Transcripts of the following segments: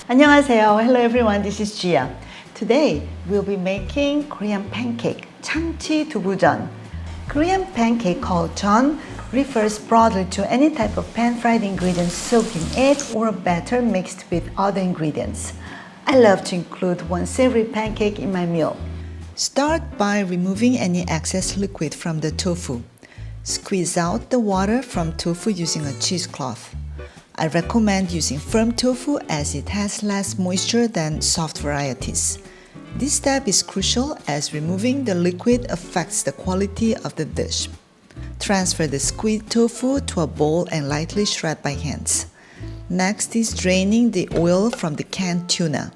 안녕하세요. Hello everyone, this is Gia. Today we'll be making Korean pancake, 참치 두부전. Korean pancake called 전 refers broadly to any type of pan-fried ingredients soaked in egg or batter mixed with other ingredients. I love to include one savory pancake in my meal. Start by removing any excess liquid from the tofu. Squeeze out the water from tofu using a cheesecloth. I recommend using firm tofu as it has less moisture than soft varieties. This step is crucial as removing the liquid affects the quality of the dish. Transfer the squeezed tofu to a bowl and lightly shred by hands. Next is draining the oil from the canned tuna.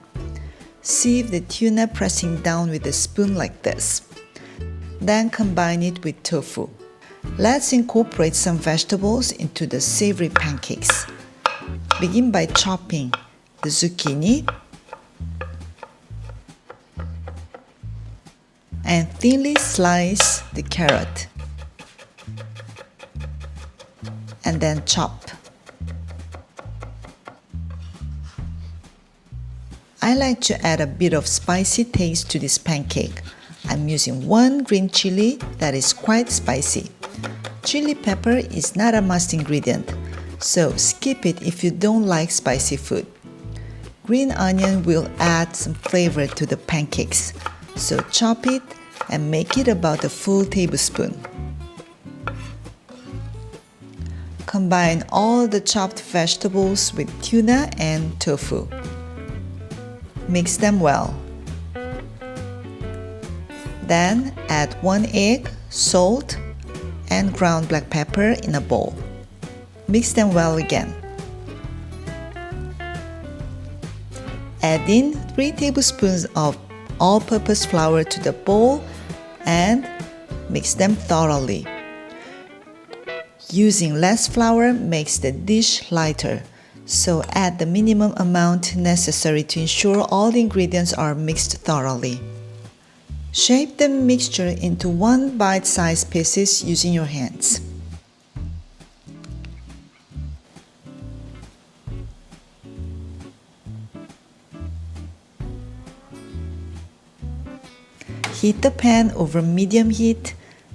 Sieve the tuna pressing down with a spoon like this. Then combine it with tofu. Let's incorporate some vegetables into the savory pancakes. Begin by chopping the zucchini and thinly slice the carrot and then chop. I like to add a bit of spicy taste to this pancake. I'm using one green chili that is quite spicy. Chili pepper is not a must ingredient, so skip it if you don't like spicy food. Green onion will add some flavor to the pancakes, so chop it and make it about a full tablespoon. Combine all the chopped vegetables with tuna and tofu. Mix them well. Then add 1 egg, salt, and ground black pepper in a bowl. Mix them well again. Add in 3 tablespoons of all-purpose flour to the bowl and mix them thoroughly. Using less flour makes the dish lighter, so add the minimum amount necessary to ensure all the ingredients are mixed thoroughly. Shape the mixture into 1 bite-sized pieces using your hands. Heat the pan over medium heat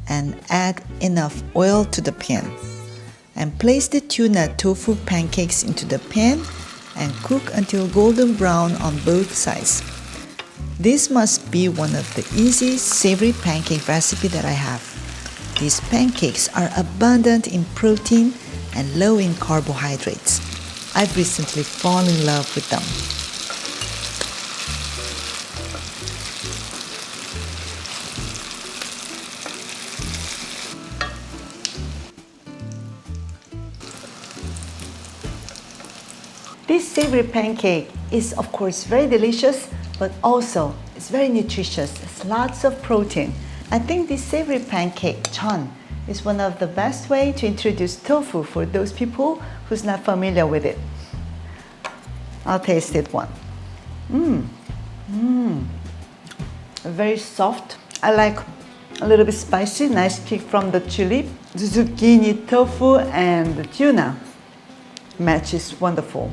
and add enough oil to the pan. And place the tuna tofu pancakes into the pan and cook until golden brown on both sides. This must be one of the easy savory pancake recipe that I have. These pancakes are abundant in protein and low in carbohydrates. I've recently fallen in love with them. This savory pancake is of course very delicious, but also it's very nutritious. It's lots of protein. I think this savory pancake, 전, is one of the best way to introduce tofu for those people who's not familiar with it. I'll taste it one. Very soft. I like a little bit spicy, nice kick from the chili. The zucchini, tofu, and the tuna match is wonderful.